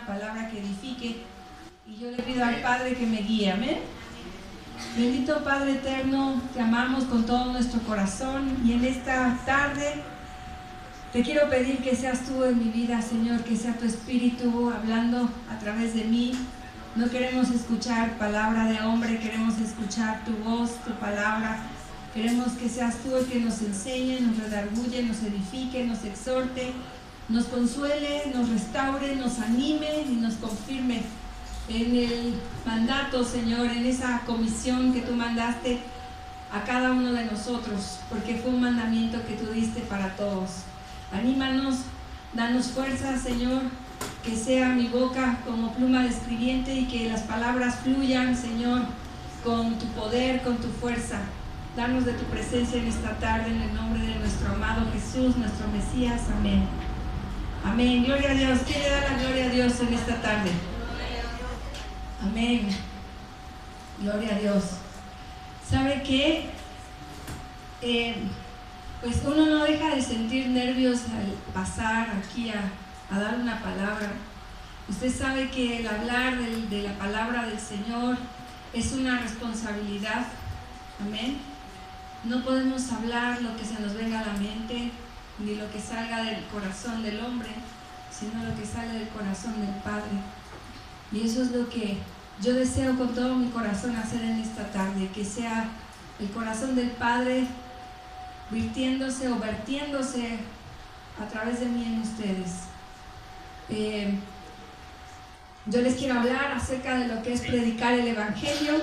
una palabra que edifique. Y yo le pido al Padre que me guíe, amén. Bendito Padre eterno, te amamos con todo nuestro corazón y en esta tarde te quiero pedir que seas tú en mi vida, Señor, que sea tu Espíritu hablando a través de mí. No queremos escuchar palabra de hombre, queremos escuchar tu voz, tu palabra. Queremos que seas tú el que nos enseñe, nos redarguye, nos edifique, nos exhorte, nos consuele, nos restaure, nos anime y nos confirme en el mandato, Señor, en esa comisión que tú mandaste a cada uno de nosotros, porque fue un mandamiento que tú diste para todos. Anímanos, danos fuerza, Señor, que sea mi boca como pluma de escribiente y que las palabras fluyan, Señor, con tu poder, con tu fuerza. Danos de tu presencia en esta tarde, en el nombre de nuestro amado Jesús, nuestro Mesías. Amén. Amén. Gloria a Dios. ¿Quién le da la gloria a Dios en esta tarde? Amén. Gloria a Dios. ¿Sabe qué? Pues uno no deja de sentir nervios al pasar aquí a dar una palabra. Usted sabe que el hablar de la palabra del Señor es una responsabilidad. Amén. No podemos hablar lo que se nos venga a la mente, ni lo que salga del corazón del hombre, sino lo que sale del corazón del Padre. Y eso es lo que yo deseo con todo mi corazón hacer en esta tarde, que sea el corazón del Padre virtiéndose o vertiéndose a través de mí en ustedes. Yo les quiero hablar acerca de lo que es predicar el Evangelio.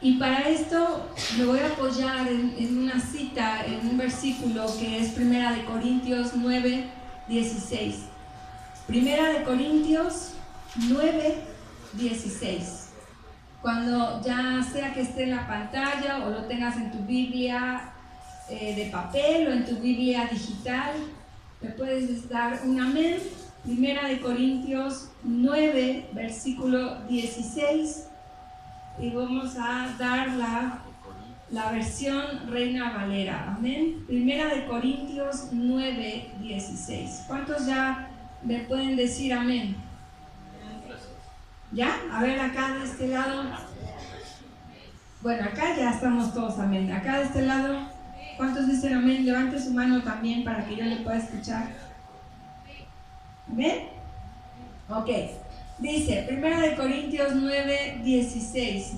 Y para esto me voy a apoyar en una cita, en un versículo que es 1 Corintios 9, 16. 1 Corintios 9, 16. Cuando ya sea que esté en la pantalla o lo tengas en tu Biblia de papel o en tu Biblia digital, me puedes dar un amén. 1 Corintios 9, versículo 16. Y vamos a dar la versión Reina Valera. Amén. 1 Corintios 9, 16. ¿Cuántos ya me pueden decir amén? ¿Ya? A ver, acá de este lado. Bueno, acá ya estamos todos amén. Acá de este lado, ¿cuántos dicen amén? Levante su mano también para que yo le pueda escuchar. ¿Amén? Ok. Dice, 1 Corintios 9, 16.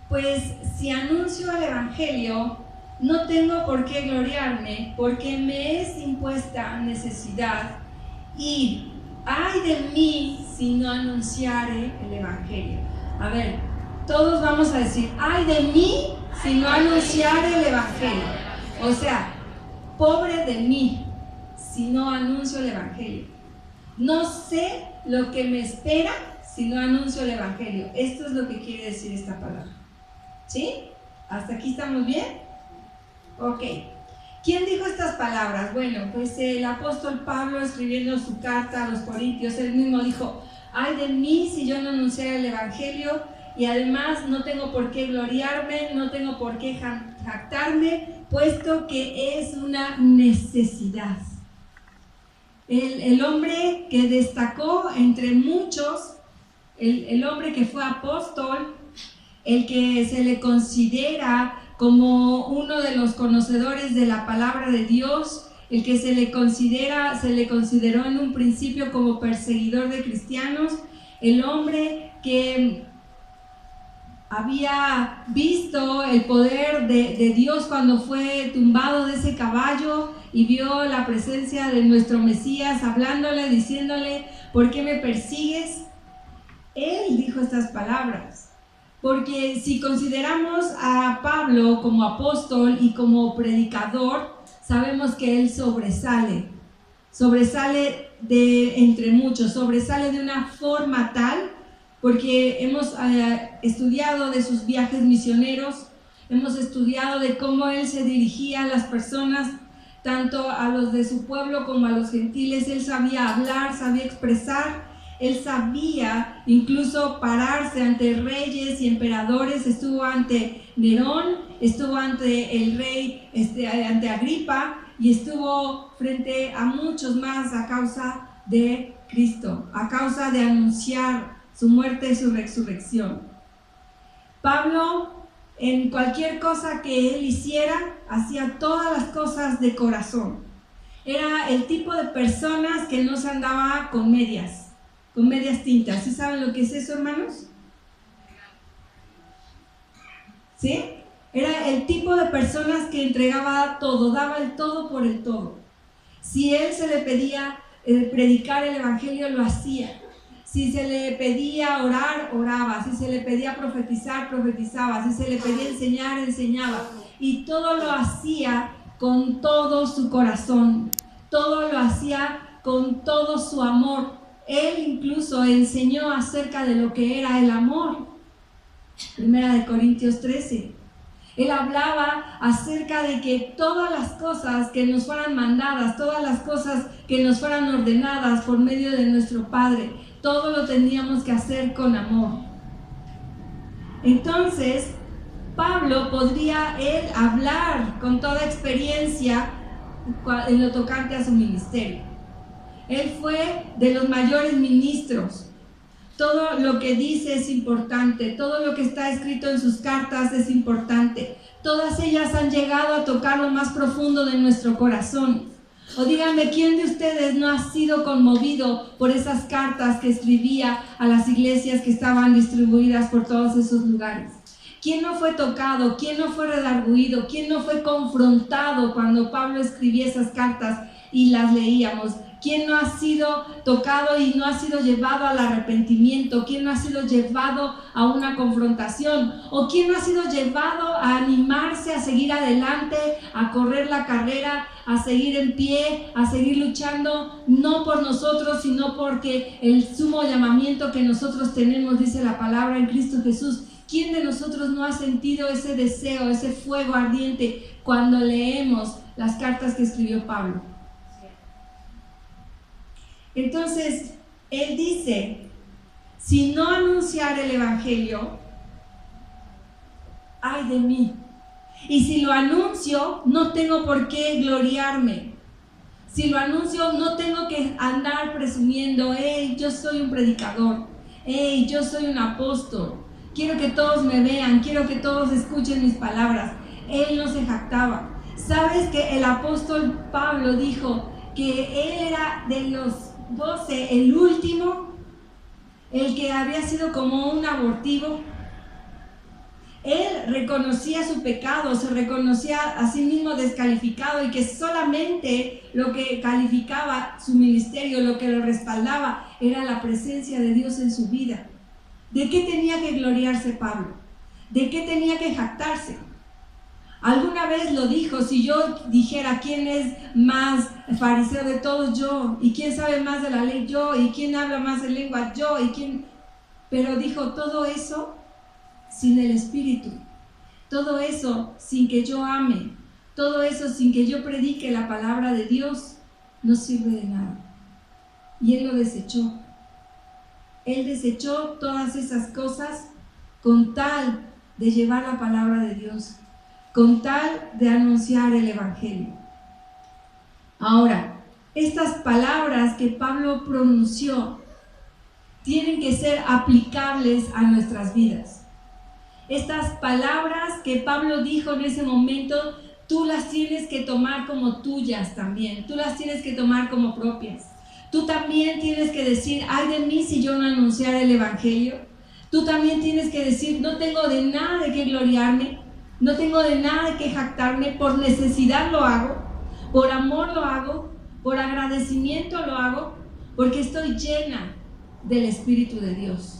Pues si anuncio el Evangelio, no tengo por qué gloriarme, porque me es impuesta necesidad, y ay de mí si no anunciare el Evangelio. A ver, todos vamos a decir, ay de mí si no anunciare el Evangelio. O sea, pobre de mí si no anuncio el Evangelio. No sé lo que me espera si no anuncio el Evangelio. Esto es lo que quiere decir esta palabra. ¿Sí? ¿Hasta aquí estamos bien? Ok. ¿Quién dijo estas palabras? Bueno, pues el apóstol Pablo, escribiendo su carta a los Corintios, él mismo dijo, ay de mí si yo no anunciara el Evangelio, y además no tengo por qué gloriarme, no tengo por qué jactarme, puesto que es una necesidad. El hombre que destacó entre muchos, el hombre que fue apóstol, el que se le considera como uno de los conocedores de la palabra de Dios, el que se le consideró en un principio como perseguidor de cristianos, el hombre que había visto el poder de Dios cuando fue tumbado de ese caballo y vio la presencia de nuestro Mesías hablándole, diciéndole, ¿por qué me persigues? Él dijo estas palabras. Porque si consideramos a Pablo como apóstol y como predicador, sabemos que él sobresale de entre muchos, sobresale de una forma tal, porque hemos estudiado de sus viajes misioneros, hemos estudiado de cómo él se dirigía a las personas, tanto a los de su pueblo como a los gentiles. Él sabía hablar, sabía expresar, él sabía incluso pararse ante reyes y emperadores. Estuvo ante Nerón, estuvo ante el rey, ante Agripa, y estuvo frente a muchos más a causa de Cristo, a causa de anunciar su muerte y su resurrección. Pablo, en cualquier cosa que él hiciera, hacía todas las cosas de corazón. Era el tipo de personas que no se andaba con medias tintas. ¿Sí saben lo que es eso, hermanos? ¿Sí? Era el tipo de personas que entregaba todo, daba el todo por el todo. Si él se le pedía predicar el evangelio, lo hacía. Si se le pedía orar, oraba. Si se le pedía profetizar, profetizaba. Si se le pedía enseñar, enseñaba. Y todo lo hacía con todo su corazón. Todo lo hacía con todo su amor. Él incluso enseñó acerca de lo que era el amor. 1 Corintios 13. Él hablaba acerca de que todas las cosas que nos fueran mandadas, todas las cosas que nos fueran ordenadas por medio de nuestro Padre, todo lo teníamos que hacer con amor. Entonces, Pablo podría él hablar con toda experiencia en lo tocante a su ministerio. Él fue de los mayores ministros. Todo lo que dice es importante, todo lo que está escrito en sus cartas es importante. Todas ellas han llegado a tocar lo más profundo de nuestro corazón. O díganme, ¿quién de ustedes no ha sido conmovido por esas cartas que escribía a las iglesias que estaban distribuidas por todos esos lugares? ¿Quién no fue tocado? ¿Quién no fue redarguido? ¿Quién no fue confrontado cuando Pablo escribía esas cartas y las leíamos? ¿Quién no ha sido tocado y no ha sido llevado al arrepentimiento? ¿Quién no ha sido llevado a una confrontación? ¿O quién no ha sido llevado a animarse a seguir adelante, a correr la carrera, a seguir en pie, a seguir luchando, no por nosotros, sino porque el sumo llamamiento que nosotros tenemos, dice la palabra, en Cristo Jesús? ¿Quién de nosotros no ha sentido ese deseo, ese fuego ardiente cuando leemos las cartas que escribió Pablo? Entonces, él dice, si no anunciar el evangelio, ay de mí. Y si lo anuncio, no tengo por qué gloriarme. Si lo anuncio, no tengo que andar presumiendo, hey, yo soy un predicador, hey, yo soy un apóstol, quiero que todos me vean, quiero que todos escuchen mis palabras. Él no se jactaba. ¿Sabes que el apóstol Pablo dijo que él era de los 12, el último, el que había sido como un abortivo? Él reconocía su pecado, se reconocía a sí mismo descalificado y que solamente lo que calificaba su ministerio, lo que lo respaldaba, era la presencia de Dios en su vida. ¿De qué tenía que gloriarse Pablo? ¿De qué tenía que jactarse? Alguna vez lo dijo, si yo dijera quién es más fariseo de todos, yo, y quién sabe más de la ley, yo, y quién habla más en lengua, yo, y quién... Pero dijo, todo eso sin el Espíritu, todo eso sin que yo ame, todo eso sin que yo predique la palabra de Dios, no sirve de nada. Y él lo desechó. Él desechó todas esas cosas con tal de llevar la palabra de Dios, con tal de anunciar el evangelio. Ahora, estas palabras que Pablo pronunció tienen que ser aplicables a nuestras vidas. Estas palabras que Pablo dijo en ese momento, tú las tienes que tomar como tuyas también, tú las tienes que tomar como propias. Tú también tienes que decir, ay de mí si yo no anunciara el evangelio. Tú también tienes que decir, no tengo de nada de qué gloriarme, no tengo de nada de qué jactarme, por necesidad lo hago, por amor lo hago, por agradecimiento lo hago, porque estoy llena del Espíritu de Dios.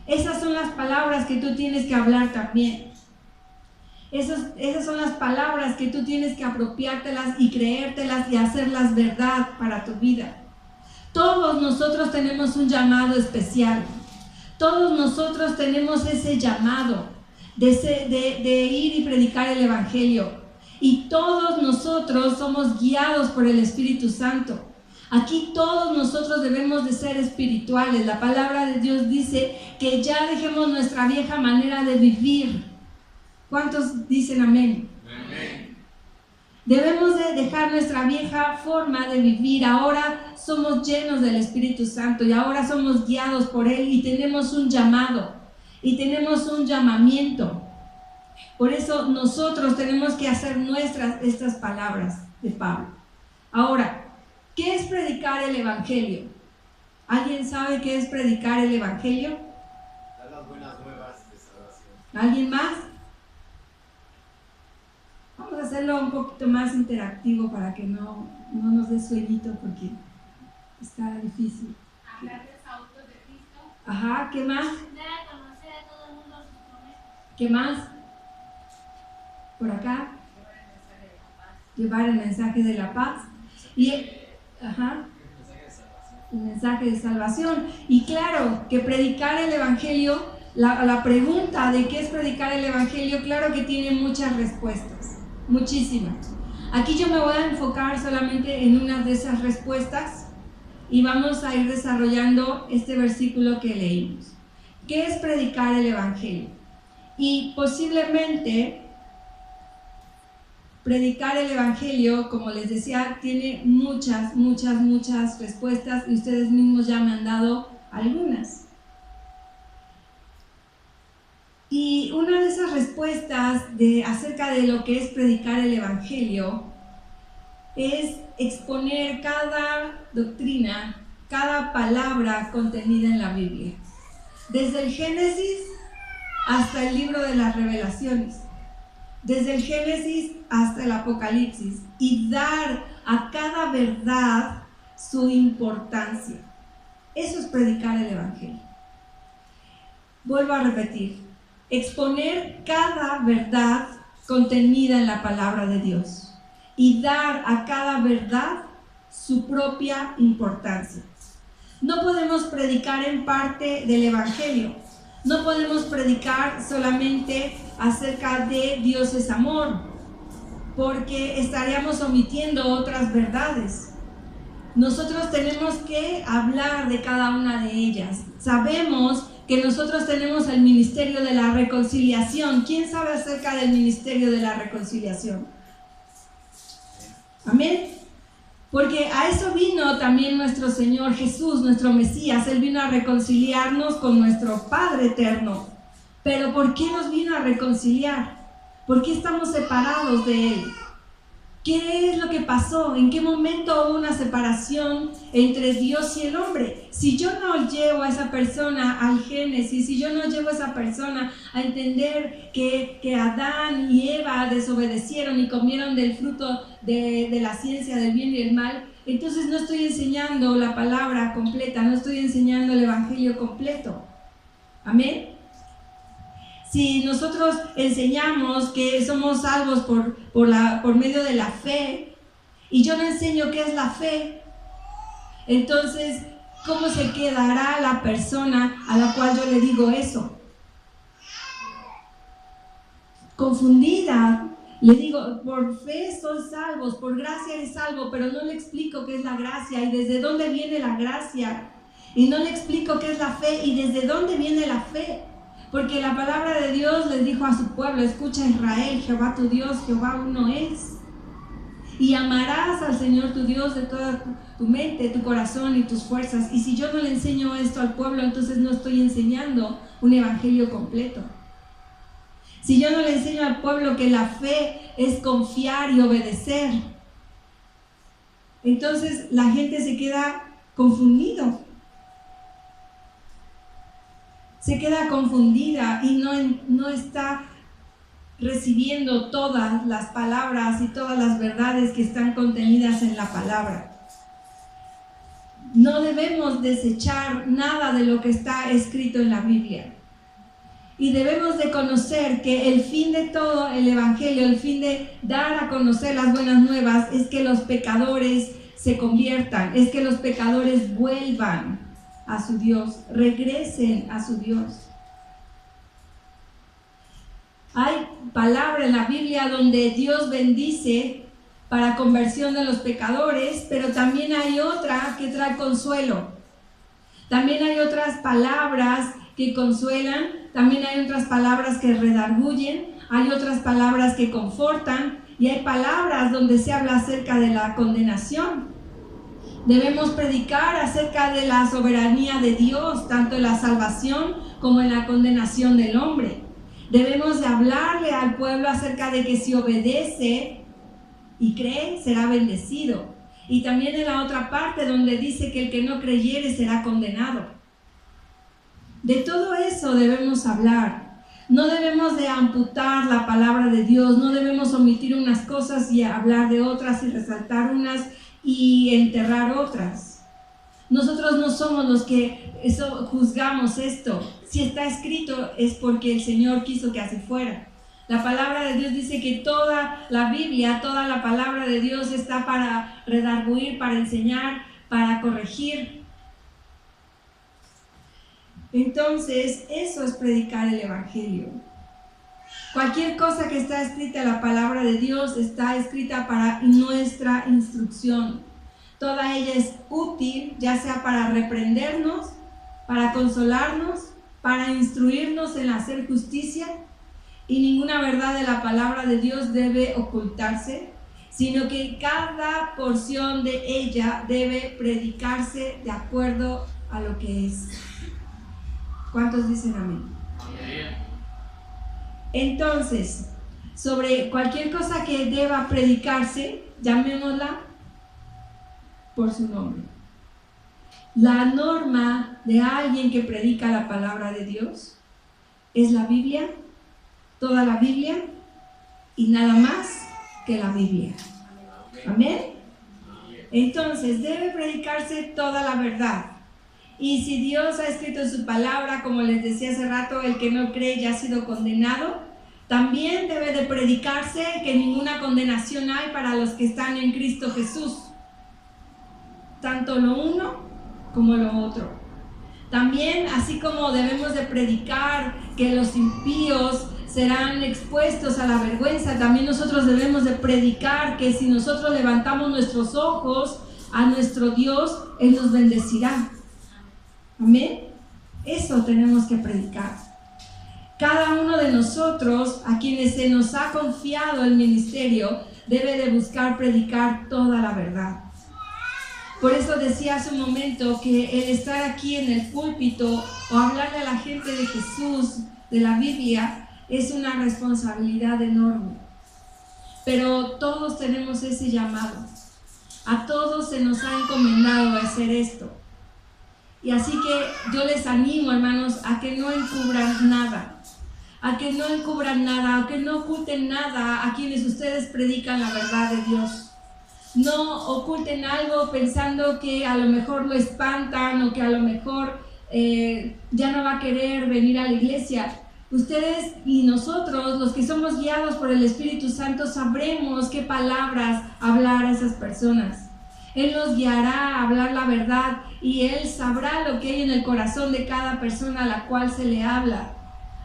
Esas son las palabras que tú tienes que hablar también. Esas son las palabras que tú tienes que apropiártelas y creértelas y hacerlas verdad para tu vida. Todos nosotros tenemos un llamado especial. Todos nosotros tenemos ese llamado de ir y predicar el evangelio. Y todos nosotros somos guiados por el Espíritu Santo. Aquí todos nosotros debemos de ser espirituales. La palabra de Dios dice que ya dejemos nuestra vieja manera de vivir. ¿Cuántos dicen amén? Amén. Debemos de dejar nuestra vieja forma de vivir. Ahora somos llenos del Espíritu Santo y ahora somos guiados por Él y tenemos un llamado y tenemos un llamamiento. Por eso nosotros tenemos que hacer nuestras estas palabras de Pablo. Ahora, ¿qué es predicar el Evangelio? ¿Alguien sabe qué es predicar el Evangelio? Dar las buenas nuevas de salvación. ¿Alguien más? Vamos a hacerlo un poquito más interactivo para que no nos dé sueñito porque está difícil. Hablar de los autos de Cristo. Ajá, ¿qué más? Dar a conocer a todo el mundo sus promesas. ¿Qué más? Por acá. Llevar el mensaje de la paz. Y, ajá, el mensaje de salvación. Y claro, que predicar el Evangelio, la pregunta de qué es predicar el Evangelio, claro que tiene muchas respuestas, muchísimas. Aquí yo me voy a enfocar solamente en una de esas respuestas y vamos a ir desarrollando este versículo que leímos. ¿Qué es predicar el Evangelio? Y posiblemente predicar el Evangelio, como les decía, tiene muchas respuestas y ustedes mismos ya me han dado algunas. Y una de esas respuestas acerca de lo que es predicar el Evangelio es exponer cada doctrina, cada palabra contenida en la Biblia. Desde el Génesis hasta el libro de las Revelaciones. Desde el Génesis hasta el Apocalipsis, y dar a cada verdad su importancia. Eso es predicar el Evangelio. Vuelvo a repetir, exponer cada verdad contenida en la palabra de Dios y dar a cada verdad su propia importancia. No podemos predicar en parte del Evangelio. No podemos predicar solamente acerca de Dios es amor, porque estaríamos omitiendo otras verdades. Nosotros tenemos que hablar de cada una de ellas. Sabemos que nosotros tenemos el ministerio de la reconciliación. ¿Quién sabe acerca del ministerio de la reconciliación? Amén. Porque a eso vino también nuestro Señor Jesús, nuestro Mesías. Él vino a reconciliarnos con nuestro Padre eterno. Pero ¿por qué nos vino a reconciliar? ¿Por qué estamos separados de Él? ¿Qué es lo que pasó? ¿En qué momento hubo una separación entre Dios y el hombre? Si yo no llevo a esa persona al Génesis, si yo no llevo a esa persona a entender que Adán y Eva desobedecieron y comieron del fruto de la ciencia del bien y el mal, entonces no estoy enseñando la palabra completa, no estoy enseñando el Evangelio completo. Amén. Si nosotros enseñamos que somos salvos por medio de la fe, y yo no enseño qué es la fe, entonces, ¿cómo se quedará la persona a la cual yo le digo eso? Confundida. Le digo, por fe sois salvos, por gracia eres salvo, pero no le explico qué es la gracia y desde dónde viene la gracia. Y no le explico qué es la fe y desde dónde viene la fe. Porque la palabra de Dios les dijo a su pueblo, escucha Israel, Jehová tu Dios, Jehová uno es. Y amarás al Señor tu Dios de toda tu mente, tu corazón y tus fuerzas. Y si yo no le enseño esto al pueblo, entonces no estoy enseñando un evangelio completo. Si yo no le enseño al pueblo que la fe es confiar y obedecer, entonces la gente se queda confundido. Se queda confundida y no está recibiendo todas las palabras y todas las verdades que están contenidas en la palabra. No debemos desechar nada de lo que está escrito en la Biblia. Y debemos de conocer que el fin de todo el Evangelio, el fin de dar a conocer las buenas nuevas, es que los pecadores se conviertan, es que los pecadores vuelvan a su Dios, regresen a su Dios. Hay palabra en la Biblia donde Dios bendice para conversión de los pecadores, pero también hay otra que trae consuelo. También hay otras palabras que consuelan, también hay otras palabras que redarguyen, hay otras palabras que confortan y hay palabras donde se habla acerca de la condenación. Debemos predicar acerca de la soberanía de Dios, tanto en la salvación como en la condenación del hombre. Debemos de hablarle al pueblo acerca de que si obedece y cree, será bendecido. Y también en la otra parte donde dice que el que no creyere será condenado. De todo eso debemos hablar. No debemos de amputar la palabra de Dios, no debemos omitir unas cosas y hablar de otras y resaltar unas y enterrar otras. Nosotros no somos los que juzgamos esto. Si está escrito es porque el Señor quiso que así fuera. La palabra de Dios dice que toda la Biblia, toda la palabra de Dios está para redarguir, para enseñar, para corregir. Entonces, eso es predicar el Evangelio. Cualquier cosa que está escrita en la palabra de Dios está escrita para nuestra instrucción. Toda ella es útil, ya sea para reprendernos, para consolarnos, para instruirnos en hacer justicia. Y ninguna verdad de la palabra de Dios debe ocultarse, sino que cada porción de ella debe predicarse de acuerdo a lo que es. ¿Cuántos dicen amén? Amén. Entonces, sobre cualquier cosa que deba predicarse, llamémosla por su nombre. La norma de alguien que predica la palabra de Dios es la Biblia, toda la Biblia y nada más que la Biblia. Amén. Entonces debe predicarse toda la verdad. Y si Dios ha escrito en su palabra, como les decía hace rato, el que no cree ya ha sido condenado, también debe de predicarse que ninguna condenación hay para los que están en Cristo Jesús. Tanto lo uno como lo otro. También, así como debemos de predicar que los impíos serán expuestos a la vergüenza, también nosotros debemos de predicar que si nosotros levantamos nuestros ojos a nuestro Dios, Él nos bendecirá. Amén. Eso tenemos que predicar. Cada uno de nosotros, a quienes se nos ha confiado el ministerio, debe de buscar predicar toda la verdad. Por eso decía hace un momento que el estar aquí en el púlpito o hablarle a la gente de Jesús, de la Biblia, es una responsabilidad enorme. Pero todos tenemos ese llamado. A todos se nos ha encomendado hacer esto. Y así que yo les animo, hermanos, a que no encubran nada. A que no encubran nada, a que no oculten nada a quienes ustedes predican la verdad de Dios. No oculten algo pensando que a lo mejor lo espantan o que a lo mejor ya no va a querer venir a la iglesia. Ustedes y nosotros, los que somos guiados por el Espíritu Santo, sabremos qué palabras hablar a esas personas. Él nos guiará a hablar la verdad y Él sabrá lo que hay en el corazón de cada persona a la cual se le habla.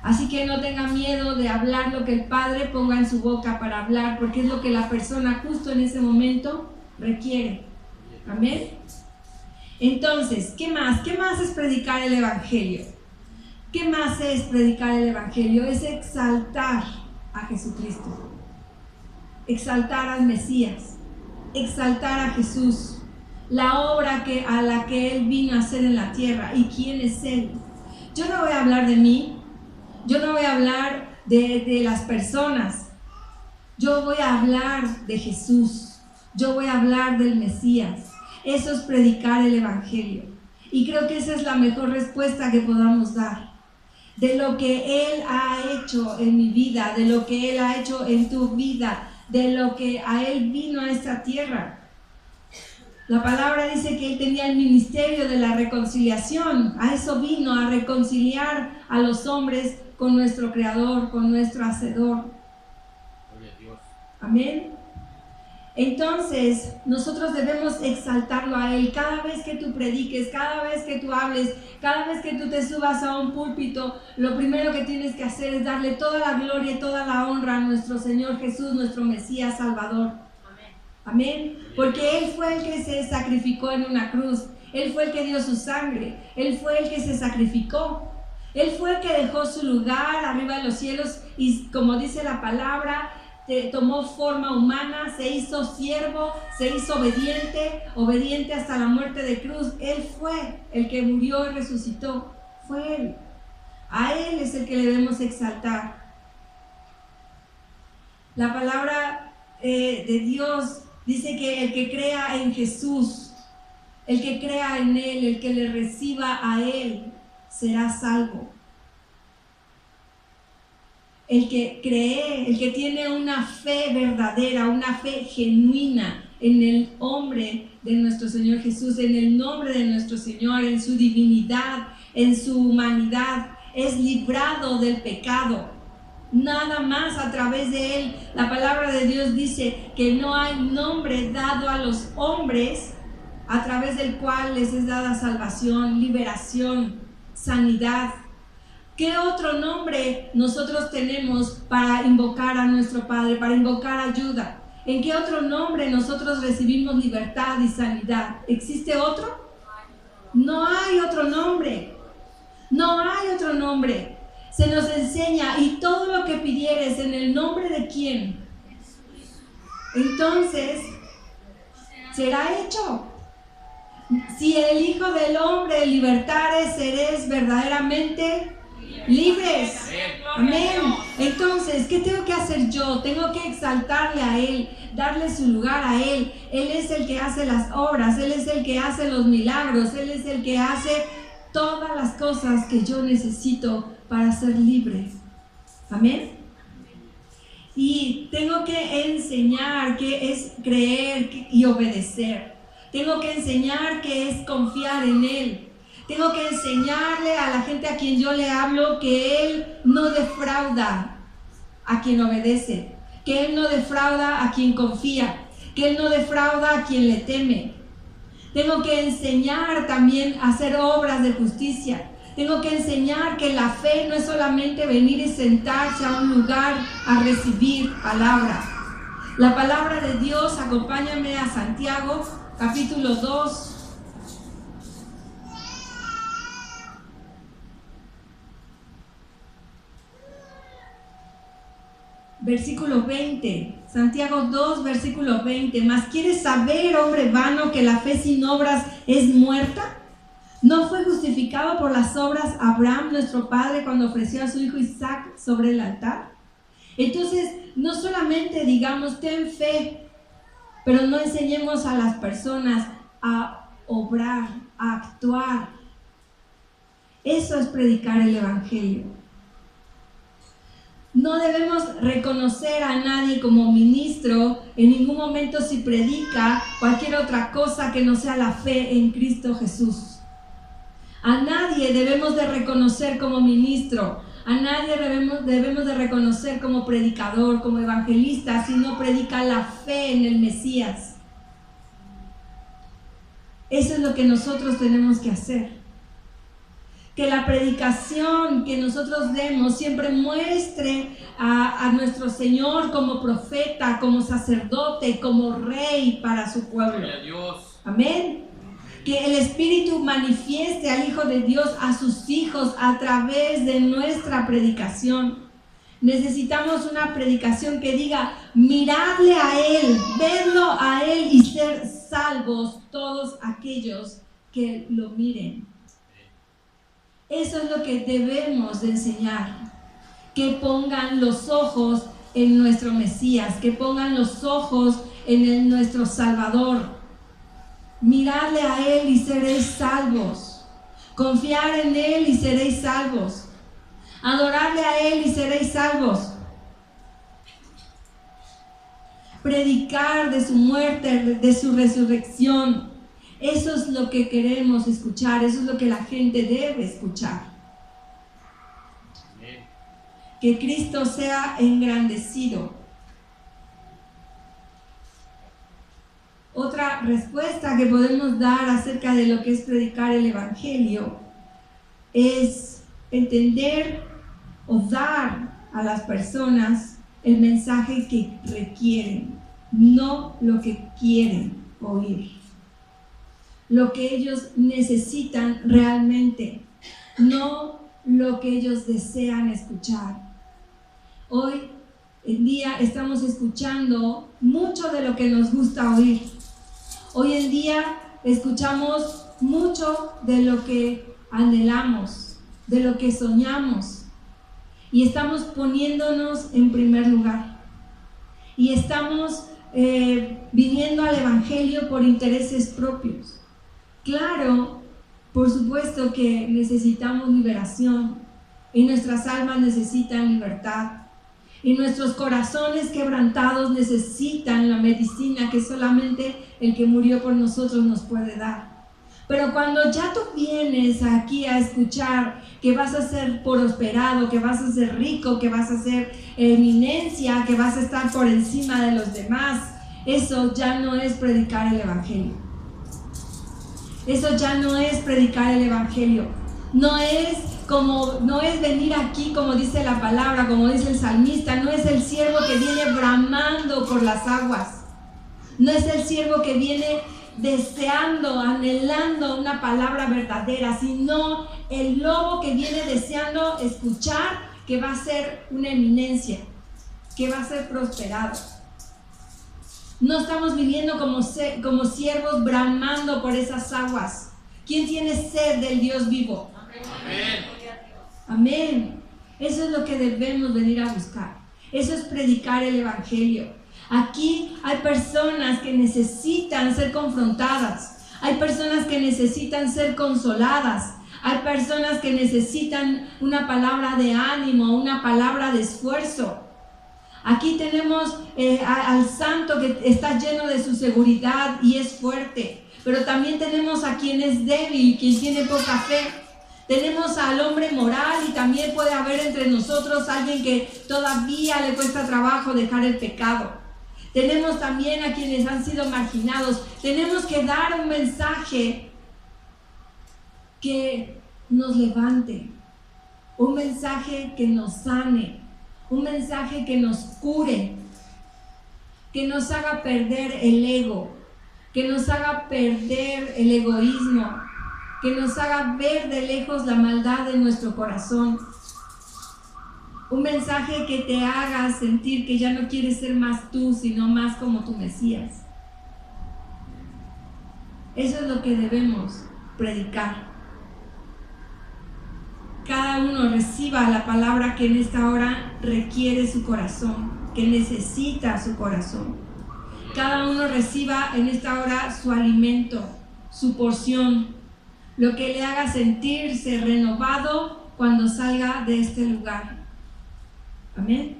Así que no tenga miedo de hablar lo que el Padre ponga en su boca para hablar, porque es lo que la persona justo en ese momento requiere. Amén. Entonces, ¿qué más? ¿Qué más es predicar el Evangelio? ¿Qué más es predicar el Evangelio? Es exaltar a Jesucristo, exaltar al Mesías, exaltar a Jesús, la obra a la que Él vino a hacer en la tierra y quién es Él. Yo no voy a hablar de mí, yo no voy a hablar de las personas, yo voy a hablar de Jesús, yo voy a hablar del Mesías. Eso es predicar el Evangelio. Y creo que esa es la mejor respuesta que podamos dar. De lo que Él ha hecho en mi vida, de lo que Él ha hecho en tu vida, de lo que a Él vino a esta tierra. La palabra dice que Él tenía el ministerio de la reconciliación. A eso vino, a reconciliar a los hombres con nuestro Creador, con nuestro Hacedor. Gloria a Dios. Amén. Entonces, nosotros debemos exaltarlo a Él. Cada vez que tú prediques, cada vez que tú hables, cada vez que tú te subas a un púlpito, lo primero que tienes que hacer es darle toda la gloria y toda la honra a nuestro Señor Jesús, nuestro Mesías Salvador. Amén. Porque Él fue el que se sacrificó en una cruz. Él fue el que dio su sangre. Él fue el que se sacrificó. Él fue el que dejó su lugar arriba de los cielos y, como dice la palabra, tomó forma humana, se hizo siervo, se hizo obediente hasta la muerte de cruz. Él fue el que murió y resucitó. Fue Él. A Él es el que le debemos exaltar. La palabra de Dios dice que el que crea en Jesús, el que crea en Él, el que le reciba a Él, será salvo. El que cree, el que tiene una fe verdadera, una fe genuina en el hombre de nuestro Señor Jesús, en el nombre de nuestro Señor, en su divinidad, en su humanidad, es librado del pecado. Nada más a través de Él. La palabra de Dios dice que no hay nombre dado a los hombres a través del cual les es dada salvación, liberación, sanidad. ¿Qué otro nombre nosotros tenemos para invocar a nuestro Padre, para invocar ayuda? ¿En qué otro nombre nosotros recibimos libertad y sanidad? ¿Existe otro? No hay otro nombre. No hay otro nombre. Se nos enseña, y todo lo que pidieres en el nombre de quién, entonces será hecho. Si el Hijo del Hombre libertare, seréis verdaderamente libres. Amén. Entonces, ¿qué tengo que hacer yo? Tengo que exaltarle a Él, darle su lugar a Él. Él es el que hace las obras, Él es el que hace los milagros, Él es el que hace todas las cosas que yo necesito para ser libre. Amén. Y tengo que enseñar qué es creer y obedecer. Tengo que enseñar qué es confiar en Él. Tengo que enseñarle a la gente a quien yo le hablo que Él no defrauda a quien obedece, que Él no defrauda a quien confía, que Él no defrauda a quien le teme. Tengo que enseñar también a hacer obras de justicia. Tengo que enseñar que la fe no es solamente venir y sentarse a un lugar a recibir palabra. La palabra de Dios, acompáñame a Santiago, capítulo 2. Versículo 20, Santiago 2, versículo 20. ¿Mas quieres saber, hombre vano, que la fe sin obras es muerta? ¿No fue justificado por las obras Abraham, nuestro padre, cuando ofreció a su hijo Isaac sobre el altar? Entonces, no solamente digamos, ten fe, pero no enseñemos a las personas a obrar, a actuar. Eso es predicar el Evangelio. No debemos reconocer a nadie como ministro en ningún momento si predica cualquier otra cosa que no sea la fe en Cristo Jesús. A nadie debemos de reconocer como ministro, a nadie debemos de reconocer como predicador, como evangelista, si no predica la fe en el Mesías. Eso es lo que nosotros tenemos que hacer. Que la predicación que nosotros demos siempre muestre a nuestro Señor como profeta, como sacerdote, como rey para su pueblo. Amén. Que el Espíritu manifieste al Hijo de Dios a sus hijos a través de nuestra predicación. Necesitamos una predicación que diga, miradle a Él, verlo a Él y ser salvos todos aquellos que lo miren. Eso es lo que debemos de enseñar, que pongan los ojos en nuestro Mesías, que pongan los ojos en nuestro Salvador. Mirarle a Él y seréis salvos, confiar en Él y seréis salvos, adorarle a Él y seréis salvos, predicar de su muerte, de su resurrección. Eso es lo que queremos escuchar, eso es lo que la gente debe escuchar. Que Cristo sea engrandecido. Otra respuesta que podemos dar acerca de lo que es predicar el Evangelio es entender o dar a las personas el mensaje que requieren, no lo que quieren oír. Lo que ellos necesitan realmente, no lo que ellos desean escuchar. Hoy en día estamos escuchando mucho de lo que nos gusta oír. Hoy en día escuchamos mucho de lo que anhelamos, de lo que soñamos, y estamos poniéndonos en primer lugar. Y estamos viniendo al Evangelio por intereses propios. Claro, por supuesto que necesitamos liberación, y nuestras almas necesitan libertad, y nuestros corazones quebrantados necesitan la medicina que solamente el que murió por nosotros nos puede dar. Pero cuando ya tú vienes aquí a escuchar que vas a ser prosperado, que vas a ser rico, que vas a ser eminencia, que vas a estar por encima de los demás, eso ya no es predicar el Evangelio. Eso ya no es predicar el Evangelio. No es venir aquí, como dice la palabra, como dice el salmista. No es el siervo que viene bramando por las aguas. No es el siervo que viene deseando, anhelando una palabra verdadera, sino el lobo que viene deseando escuchar que va a ser una eminencia, que va a ser prosperado. No estamos viviendo como siervos bramando por esas aguas. ¿Quién tiene sed del Dios vivo? Amén. Amén. Eso es lo que debemos venir a buscar. Eso es predicar el Evangelio. Aquí hay personas que necesitan ser confrontadas. Hay personas que necesitan ser consoladas. Hay personas que necesitan una palabra de ánimo, una palabra de esfuerzo. Aquí tenemos al santo que está lleno de su seguridad y es fuerte. Pero también tenemos a quien es débil, quien tiene poca fe. Tenemos al hombre moral, y también puede haber entre nosotros alguien que todavía le cuesta trabajo dejar el pecado. Tenemos también a quienes han sido marginados. Tenemos que dar un mensaje que nos levante, un mensaje que nos sane, un mensaje que nos cure, que nos haga perder el ego, que nos haga perder el egoísmo, que nos haga ver de lejos la maldad de nuestro corazón. Un mensaje que te haga sentir que ya no quieres ser más tú, sino más como tu Mesías. Eso es lo que debemos predicar. Cada uno reciba la palabra que en esta hora requiere su corazón, que necesita su corazón. Cada uno reciba en esta hora su alimento, su porción, lo que le haga sentirse renovado cuando salga de este lugar. Amén.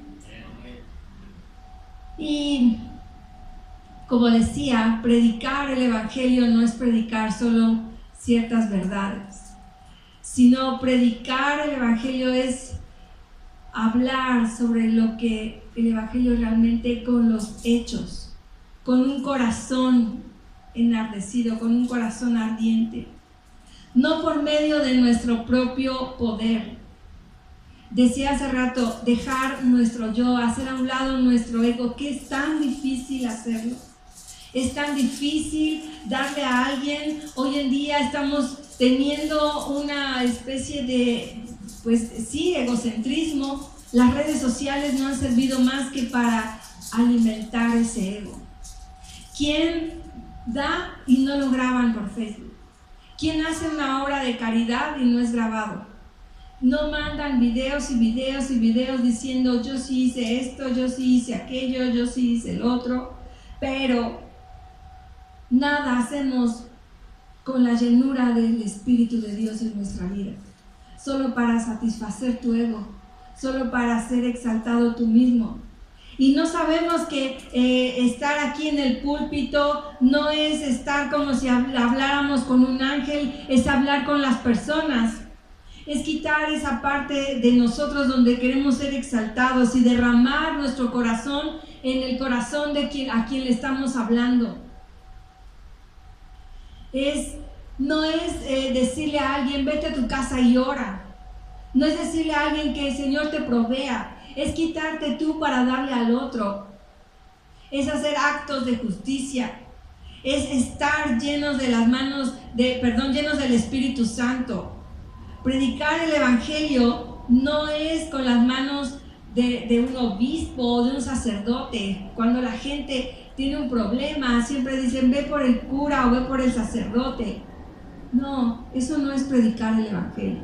Y como decía, predicar el Evangelio no es predicar solo ciertas verdades, sino predicar el Evangelio es hablar sobre lo que el Evangelio realmente con los hechos, con un corazón enardecido, con un corazón ardiente, no por medio de nuestro propio poder. Decía hace rato, dejar nuestro yo, hacer a un lado nuestro ego, que es tan difícil hacerlo. Es tan difícil darle a alguien. Hoy en día estamos teniendo una especie de, egocentrismo. Las redes sociales no han servido más que para alimentar ese ego. ¿Quién da y no lo graban por Facebook? ¿Quién hace una obra de caridad y no es grabado? No mandan videos y videos y videos diciendo yo sí hice esto, yo sí hice aquello, yo sí hice el otro, pero nada hacemos con la llenura del Espíritu de Dios en nuestra vida, solo para satisfacer tu ego, solo para ser exaltado tú mismo. Y no sabemos que estar aquí en el púlpito no es estar como si habláramos con un ángel, es hablar con las personas. Es quitar esa parte de nosotros donde queremos ser exaltados y derramar nuestro corazón en el corazón de a quien le estamos hablando. No es decirle a alguien, vete a tu casa y ora. No es decirle a alguien que el Señor te provea. Es quitarte tú para darle al otro. Es hacer actos de justicia. Es estar llenos llenos del Espíritu Santo. Predicar el Evangelio no es con las manos de un obispo, de un sacerdote. Cuando la gente tiene un problema, siempre dicen, ve por el cura o ve por el sacerdote. No, eso no es predicar el evangelio.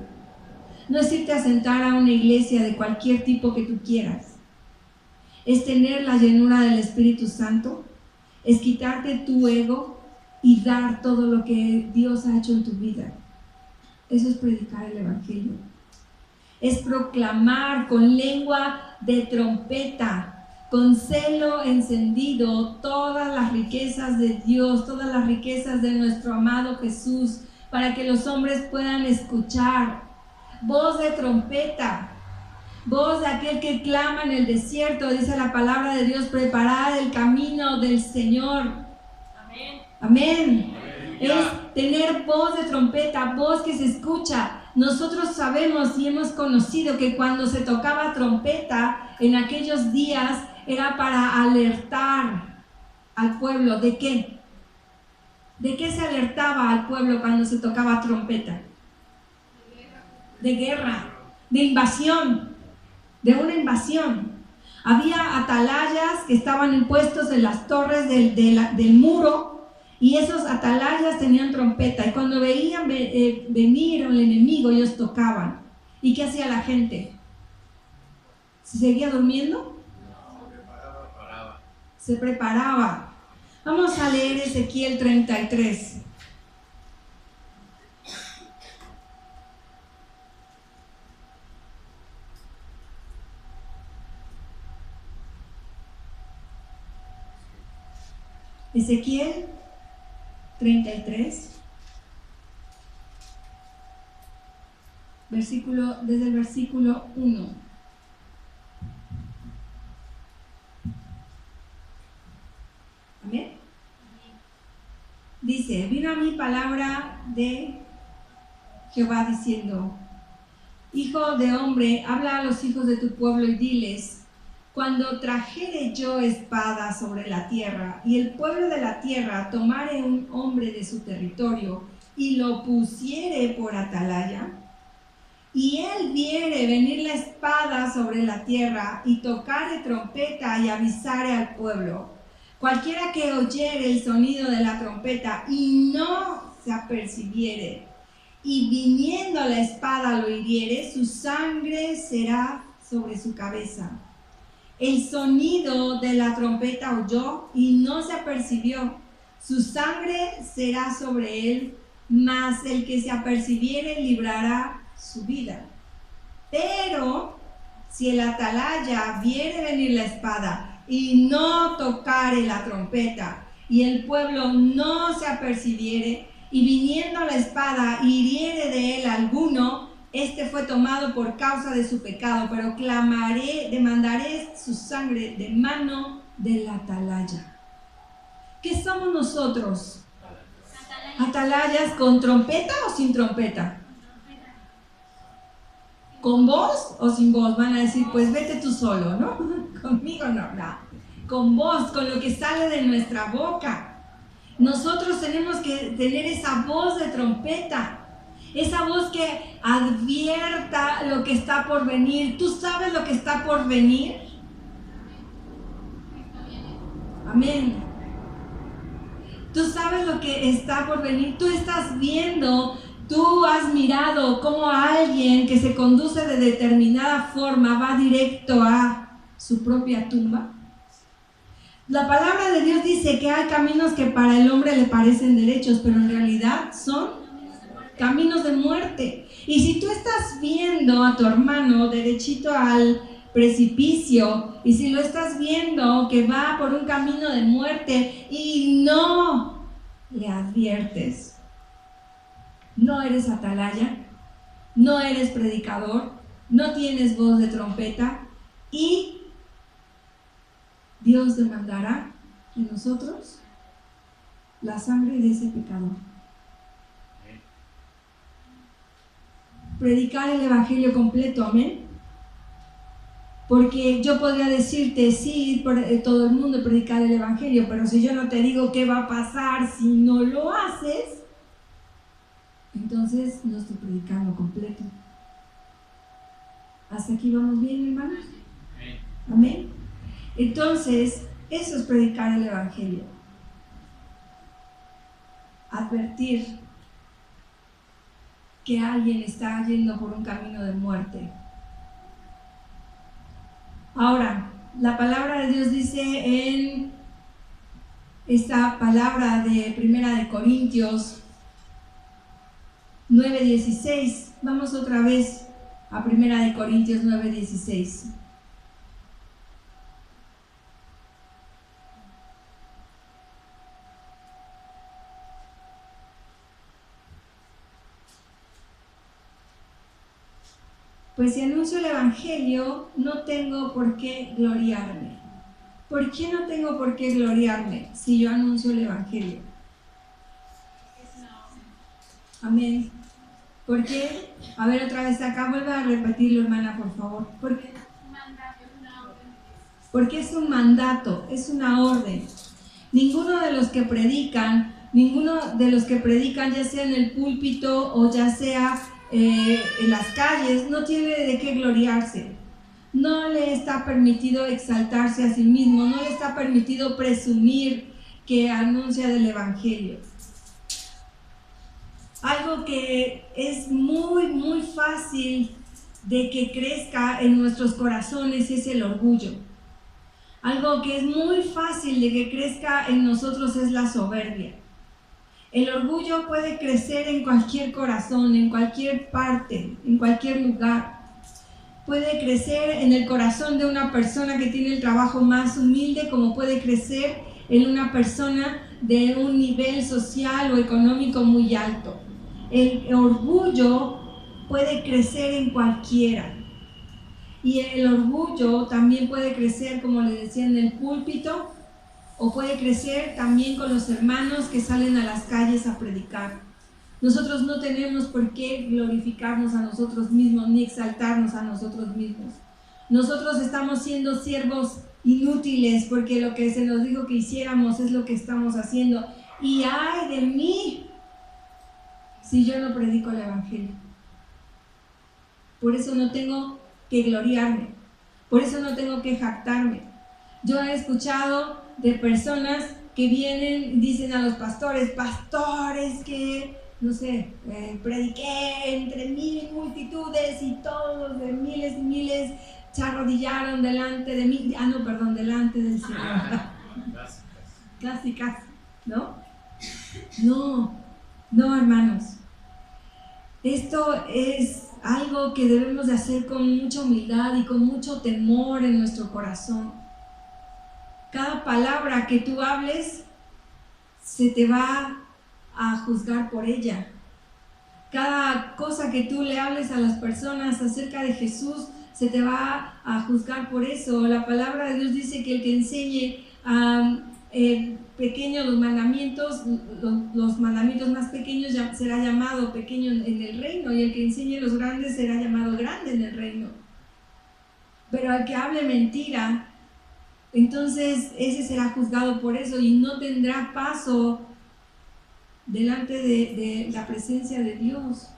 No es irte a sentar a una iglesia de cualquier tipo que tú quieras. Es tener la llenura del Espíritu Santo, es quitarte tu ego y dar todo lo que Dios ha hecho en tu vida. Eso es predicar el evangelio. Es proclamar con lengua de trompeta, con celo encendido, todas las riquezas de Dios, todas las riquezas de nuestro amado Jesús, para que los hombres puedan escuchar. Voz de trompeta, voz de aquel que clama en el desierto, dice la palabra de Dios, preparad el camino del Señor. Amén. Amén. Es tener voz de trompeta, voz que se escucha. Nosotros sabemos y hemos conocido que cuando se tocaba trompeta en aquellos días era para alertar al pueblo. ¿De qué? ¿De qué se alertaba al pueblo cuando se tocaba trompeta? De guerra, de invasión, de una invasión. Había atalayas que estaban impuestos en las torres del muro, y esos atalayas tenían trompeta, y cuando veían venir al enemigo, ellos tocaban. ¿Y qué hacía la gente? ¿Se seguía durmiendo? Se preparaba. Vamos a leer Ezequiel 33. Ezequiel 33, desde el versículo 1. Amén. Dice, vino a mí palabra de Jehová diciendo, hijo de hombre, habla a los hijos de tu pueblo y diles, cuando trajere yo espada sobre la tierra, y el pueblo de la tierra tomare un hombre de su territorio, y lo pusiere por atalaya, y él viere venir la espada sobre la tierra, y tocare trompeta, y avisare al pueblo, cualquiera que oyere el sonido de la trompeta, y no se apercibiere, y viniendo la espada lo hiriere, su sangre será sobre su cabeza. El sonido de la trompeta oyó y no se apercibió. Su sangre será sobre él, mas el que se apercibiere librará su vida. Pero si el atalaya viere venir la espada y no tocare la trompeta, y el pueblo no se apercibiere, y viniendo la espada hiriere de él alguno, este fue tomado por causa de su pecado, pero demandaré su sangre de mano del atalaya. ¿Qué somos nosotros? ¿Atalayas con trompeta o sin trompeta? ¿Con voz o sin voz? Van a decir, pues vete tú solo, ¿no? Conmigo no. Con voz, con lo que sale de nuestra boca. Nosotros tenemos que tener esa voz de trompeta. Esa voz que advierta lo que está por venir. ¿Tú sabes lo que está por venir? Amén. Tú sabes lo que está por venir. Tú estás viendo, tú has mirado cómo alguien que se conduce de determinada forma va directo a su propia tumba. La palabra de Dios dice que hay caminos que para el hombre le parecen derechos, pero en realidad son caminos de muerte. Y si tú estás viendo a tu hermano derechito al precipicio, y si lo estás viendo que va por un camino de muerte y no le adviertes, no eres atalaya, no eres predicador, no tienes voz de trompeta, y Dios demandará de nosotros la sangre de ese pecador. Predicar el evangelio completo, amén. Porque yo podría decirte, sí, todo el mundo predicar el evangelio, pero si yo no te digo qué va a pasar si no lo haces, entonces no estoy predicando completo. ¿Hasta aquí vamos bien, hermanos? Amén. Entonces, eso es predicar el Evangelio. Advertir que alguien está yendo por un camino de muerte. Ahora, la palabra de Dios dice en esta palabra de Primera de Corintios 9:16. Vamos otra vez a Primera de Corintios 9:16. Pues si anuncio el Evangelio, no tengo por qué gloriarme. ¿Por qué no tengo por qué gloriarme si yo anuncio el Evangelio? Amén. ¿Por qué? A ver, otra vez acá, vuelva a repetirlo, hermana, por favor. ¿Por qué? Porque es un mandato, es una orden. Ninguno de los que predican, ya sea en el púlpito o ya sea en las calles, no tiene de qué gloriarse. No le está permitido exaltarse a sí mismo, no le está permitido presumir que anuncia del Evangelio. Algo que es muy, muy fácil de que crezca en nuestros corazones es el orgullo. Algo que es muy fácil de que crezca en nosotros es la soberbia. El orgullo puede crecer en cualquier corazón, en cualquier parte, en cualquier lugar. Puede crecer en el corazón de una persona que tiene el trabajo más humilde, como puede crecer en una persona de un nivel social o económico muy alto. El orgullo puede crecer en cualquiera. Y el orgullo también puede crecer, como les decía, en el púlpito, o puede crecer también con los hermanos que salen a las calles a predicar. Nosotros no tenemos por qué glorificarnos a nosotros mismos ni exaltarnos a nosotros mismos. Nosotros estamos siendo siervos inútiles porque lo que se nos dijo que hiciéramos es lo que estamos haciendo. Y ay de mí si yo no predico el Evangelio. Por eso no tengo que gloriarme, por eso no tengo que jactarme. Yo he escuchado de personas que vienen y dicen a los pastores que, no sé, prediqué entre mil multitudes y todos los de miles y miles se arrodillaron delante de mí, delante del Señor. Casi, ¿no? No, hermanos. Esto es algo que debemos de hacer con mucha humildad y con mucho temor en nuestro corazón. Cada palabra que tú hables se te va a juzgar por ella. Cada cosa que tú le hables a las personas acerca de Jesús se te va a juzgar por eso. La palabra de Dios dice que el que enseñe pequeños los mandamientos más pequeños será llamado pequeño en el reino, y el que enseñe los grandes será llamado grande en el reino. Pero al que hable mentira, entonces ese será juzgado por eso y no tendrá paso delante de la presencia de Dios.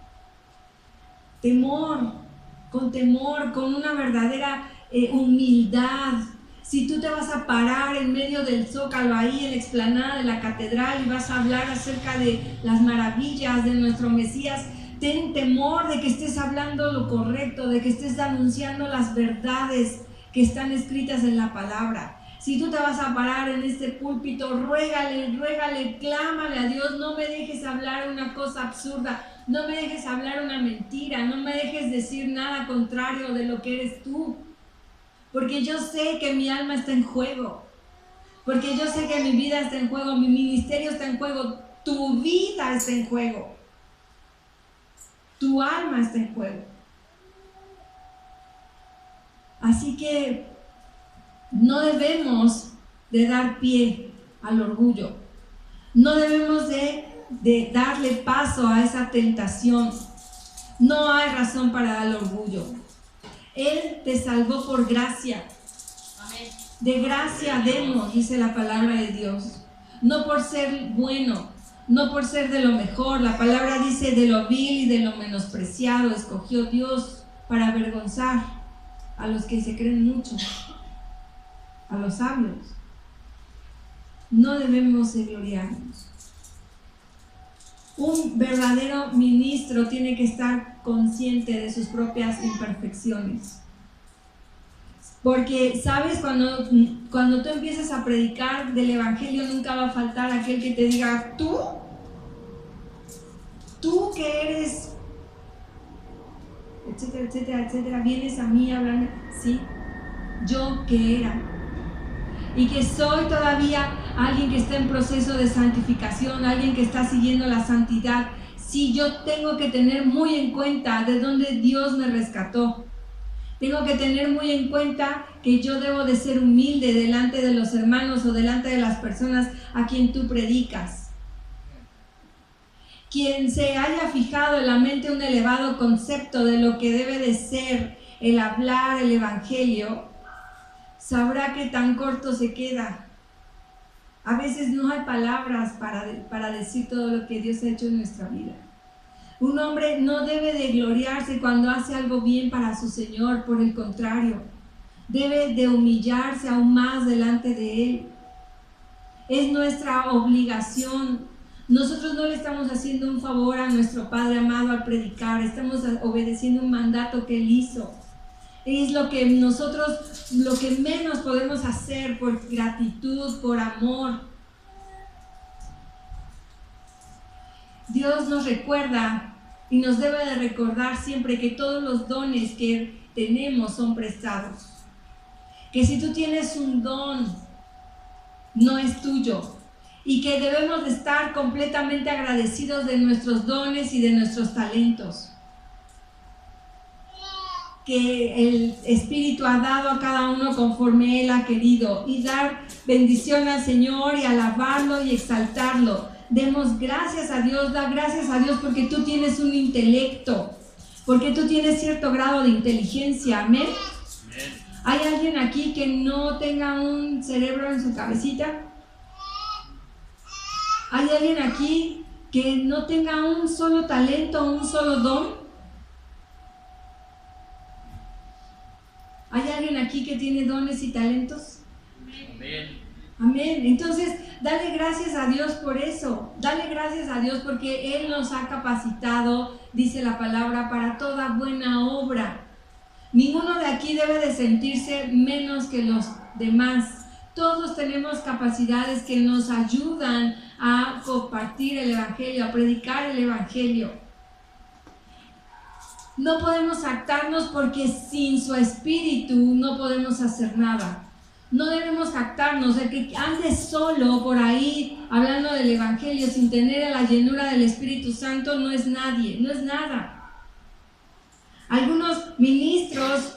Temor, con una verdadera humildad. Si tú te vas a parar en medio del zócalo, ahí en la explanada de la catedral, y vas a hablar acerca de las maravillas de nuestro Mesías, ten temor de que estés hablando lo correcto, de que estés anunciando las verdades que están escritas en la palabra. Si tú te vas a parar en este púlpito, ruégale, clámale a Dios, no me dejes hablar una cosa absurda, no me dejes hablar una mentira, no me dejes decir nada contrario de lo que eres tú. Porque yo sé que mi alma está en juego, porque yo sé que mi vida está en juego, mi ministerio está en juego, tu vida está en juego, tu alma está en juego. Así que no debemos de dar pie al orgullo, no debemos de darle paso a esa tentación. No hay razón para dar orgullo. Él te salvó por gracia. Amén. De gracia demos, dice la palabra de Dios. No por ser bueno, no por ser de lo mejor. La palabra dice: de lo vil y de lo menospreciado escogió Dios para avergonzar a los que se creen mucho. a los sabios. No debemos de gloriarnos. Un verdadero ministro tiene que estar consciente de sus propias imperfecciones. Porque, ¿sabes? Cuando tú empiezas a predicar del Evangelio, nunca va a faltar aquel que te diga, tú que eres, etcétera, etcétera, etcétera, vienes a mí hablando, sí, yo que era. Y que soy todavía alguien que está en proceso de santificación, alguien que está siguiendo la santidad. Sí, yo tengo que tener muy en cuenta de dónde Dios me rescató. Tengo que tener muy en cuenta que yo debo de ser humilde delante de los hermanos o delante de las personas a quien tú predicas. Quien se haya fijado en la mente un elevado concepto de lo que debe de ser el hablar el Evangelio, sabrá que tan corto se queda. A veces no hay palabras para decir todo lo que Dios ha hecho en nuestra vida. Un hombre no debe de gloriarse cuando hace algo bien para su Señor, por el contrario, debe de humillarse aún más delante de Él. Es nuestra obligación. Nosotros no le estamos haciendo un favor a nuestro Padre amado al predicar, estamos obedeciendo un mandato que Él hizo. Es lo que menos podemos hacer por gratitud, por amor. Dios nos recuerda y nos debe de recordar siempre que todos los dones que tenemos son prestados. Que si tú tienes un don, no es tuyo. Y que debemos de estar completamente agradecidos de nuestros dones y de nuestros talentos que el Espíritu ha dado a cada uno conforme Él ha querido, y dar bendición al Señor y alabarlo y exaltarlo. Demos gracias a Dios, da gracias a Dios porque tú tienes un intelecto, porque tú tienes cierto grado de inteligencia, amén. ¿Hay alguien aquí que no tenga un cerebro en su cabecita? ¿Hay alguien aquí que no tenga un solo talento, un solo don? ¿Hay alguien aquí que tiene dones y talentos? Amén. Amén. Entonces, dale gracias a Dios por eso. Dale gracias a Dios porque Él nos ha capacitado, dice la palabra, para toda buena obra. Ninguno de aquí debe de sentirse menos que los demás. Todos tenemos capacidades que nos ayudan a compartir el Evangelio, a predicar el Evangelio. No podemos jactarnos porque sin su Espíritu no podemos hacer nada. No debemos jactarnos. El que ande solo por ahí hablando del Evangelio sin tener la llenura del Espíritu Santo no es nadie, no es nada. Algunos ministros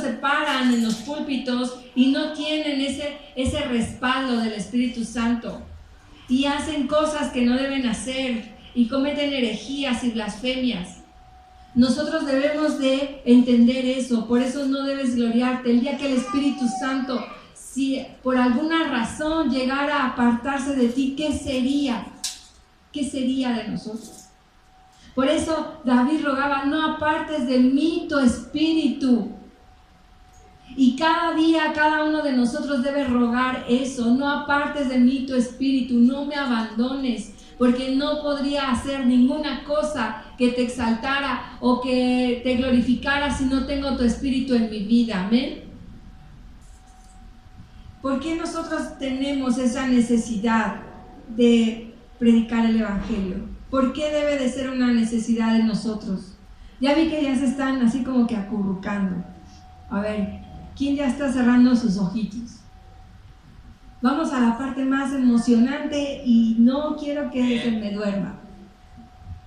se paran en los púlpitos y no tienen ese respaldo del Espíritu Santo y hacen cosas que no deben hacer y cometen herejías y blasfemias. Nosotros debemos de entender eso, por eso no debes gloriarte. El día que el Espíritu Santo, si por alguna razón llegara a apartarse de ti, ¿qué sería? ¿Qué sería de nosotros? Por eso David rogaba, no apartes de mí tu espíritu. Y cada día, cada uno de nosotros debe rogar eso, no apartes de mí tu espíritu, no me abandones. Porque no podría hacer ninguna cosa que te exaltara o que te glorificara si no tengo tu espíritu en mi vida, amén. ¿Por qué nosotros tenemos esa necesidad de predicar el Evangelio? ¿Por qué debe de ser una necesidad de nosotros? Ya vi que ya se están así como que acurrucando. A ver, ¿quién ya está cerrando sus ojitos? Vamos a la parte más emocionante y no quiero que se me duerma.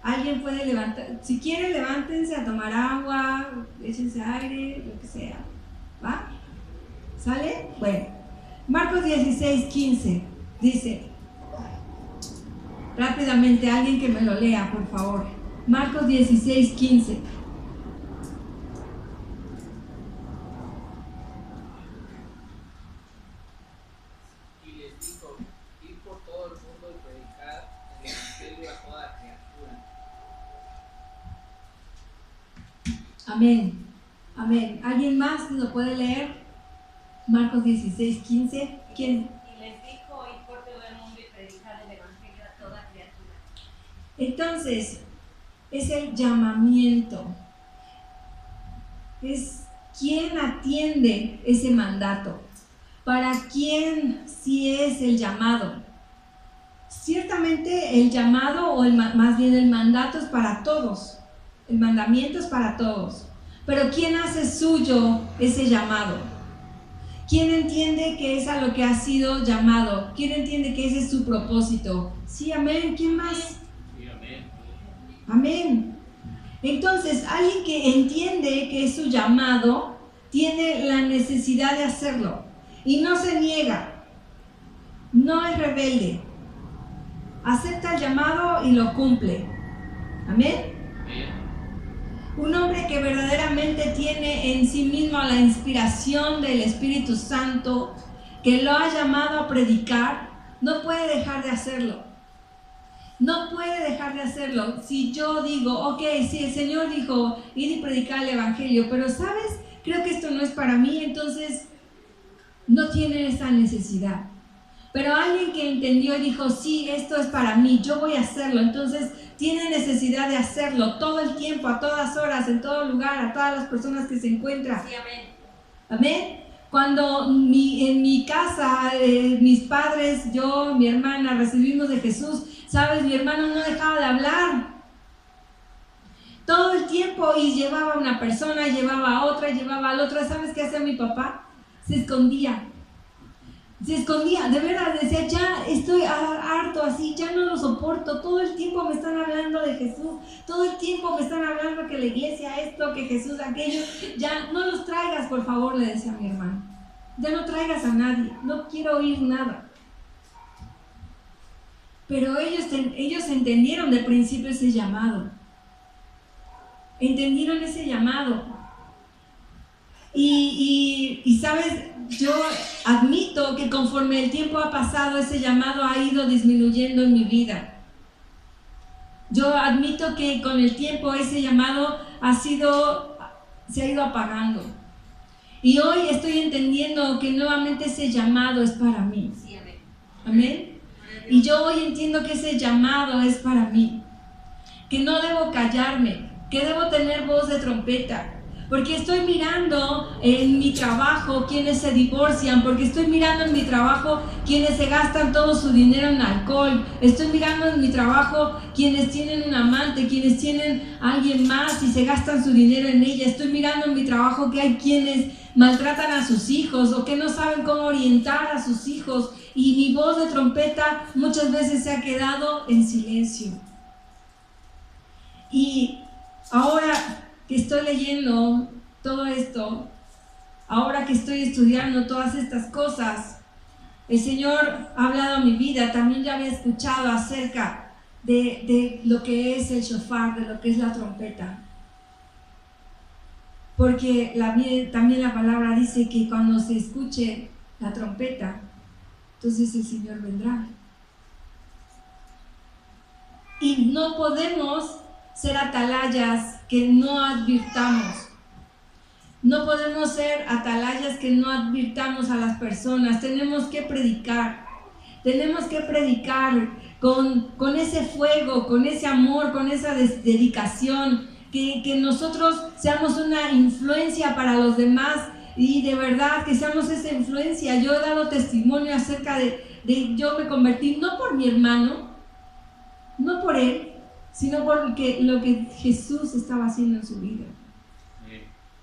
Alguien puede levantar, si quiere levántense a tomar agua, échense aire, lo que sea. ¿Va? ¿Sale? Bueno, Marcos 16:15 dice, rápidamente alguien que me lo lea, por favor. Marcos 16:15. Amén, amén. ¿Alguien más lo puede leer? Marcos 16, 15. ¿Quién? Y les dijo, id por todo el mundo y predicad el evangelio a toda criatura. Entonces, es el llamamiento. Es quién atiende ese mandato. ¿Para quién sí es el llamado? Ciertamente el llamado, o más bien el mandato, es para todos. El mandamiento es para todos. Pero ¿quién hace suyo ese llamado? ¿Quién entiende que es a lo que ha sido llamado? ¿Quién entiende que ese es su propósito? Sí, amén. ¿Quién más? Sí, amén. Amén. Entonces, alguien que entiende que es su llamado, tiene la necesidad de hacerlo. Y no se niega. No es rebelde. Acepta el llamado y lo cumple. Amén. Amén. Un hombre que verdaderamente tiene en sí mismo la inspiración del Espíritu Santo, que lo ha llamado a predicar, no puede dejar de hacerlo. No puede dejar de hacerlo. Si yo digo, ok, si el Señor dijo, ir y predicar el Evangelio, pero ¿sabes? Creo que esto no es para mí, entonces no tiene esa necesidad. Pero alguien que entendió y dijo, sí, esto es para mí, yo voy a hacerlo, entonces tiene necesidad de hacerlo todo el tiempo, a todas horas, en todo lugar, a todas las personas que se encuentran. Sí, amén. Amén. Cuando en mi casa, mis padres, yo, mi hermana, recibimos de Jesús, ¿sabes? Mi hermano no dejaba de hablar todo el tiempo y llevaba a una persona, llevaba a otra, llevaba a la otra. ¿Sabes qué hacía mi papá? Se escondía, de verdad, decía, ya estoy harto así, ya no lo soporto, todo el tiempo me están hablando de Jesús, todo el tiempo me están hablando que la iglesia esto, que Jesús aquello, ya no los traigas, por favor, le decía a mi hermano, ya no traigas a nadie, no quiero oír nada. Pero ellos entendieron de principio ese llamado, entendieron ese llamado. Y sabes, yo admito que conforme el tiempo ha pasado, ese llamado ha ido disminuyendo en mi vida. Yo admito que con el tiempo ese llamado se ha ido apagando. Y hoy estoy entendiendo que nuevamente ese llamado es para mí. Sí, amén. Amén. Y yo hoy entiendo que ese llamado es para mí. Que no debo callarme, que debo tener voz de trompeta. Porque estoy mirando en mi trabajo quienes se divorcian, porque estoy mirando en mi trabajo quienes se gastan todo su dinero en alcohol, estoy mirando en mi trabajo quienes tienen un amante, quienes tienen a alguien más y se gastan su dinero en ella, estoy mirando en mi trabajo que hay quienes maltratan a sus hijos o que no saben cómo orientar a sus hijos, y mi voz de trompeta muchas veces se ha quedado en silencio. Y ahora que estoy leyendo todo esto, ahora que estoy estudiando todas estas cosas, el Señor ha hablado a mi vida. También ya había escuchado acerca de lo que es el shofar, de lo que es la trompeta. Porque también la palabra dice que cuando se escuche la trompeta, entonces el Señor vendrá. Y no podemos ser atalayas que no advirtamos. No podemos ser atalayas que no advirtamos a las personas. Tenemos que predicar con ese fuego, con ese amor, con esa dedicación, que nosotros seamos una influencia para los demás, y de verdad que seamos esa influencia. Yo he dado testimonio acerca de yo me convertí no por mi hermano, no por él, sino por lo que Jesús estaba haciendo en su vida,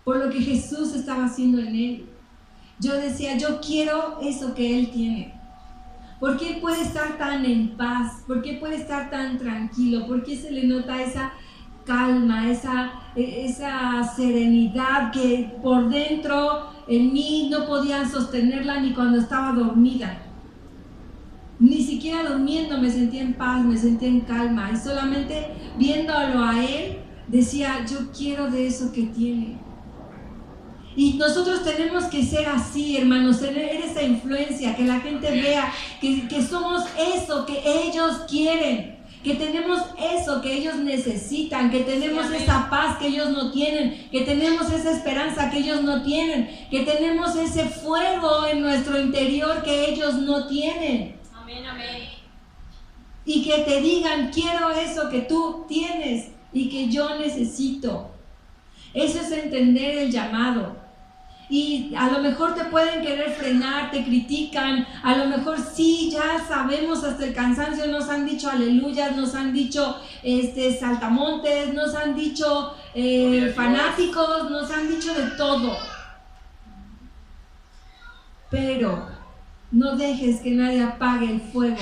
por lo que Jesús estaba haciendo en él. Yo decía, yo quiero eso que él tiene. ¿Por qué puede estar tan en paz? ¿Por qué puede estar tan tranquilo? ¿Por qué se le nota esa calma, esa serenidad que por dentro en mí no podían sostenerla ni cuando estaba dormida? Ni siquiera durmiendo me sentía en paz, me sentía en calma, y solamente viéndolo a él decía, yo quiero de eso que tiene. Y nosotros tenemos que ser así, hermanos, tener esa influencia, que la gente vea que somos eso que ellos quieren, que tenemos eso que ellos necesitan, que tenemos esa paz que ellos no tienen, que tenemos esa esperanza que ellos no tienen, que tenemos ese fuego en nuestro interior que ellos no tienen. Amén, amén. Y que te digan, quiero eso que tú tienes y que yo necesito. Eso es entender el llamado. Y a lo mejor te pueden querer frenar, te critican, a lo mejor sí, ya sabemos hasta el cansancio, nos han dicho aleluyas, nos han dicho saltamontes, nos han dicho fanáticos, nos han dicho de todo. Pero no dejes que nadie apague el fuego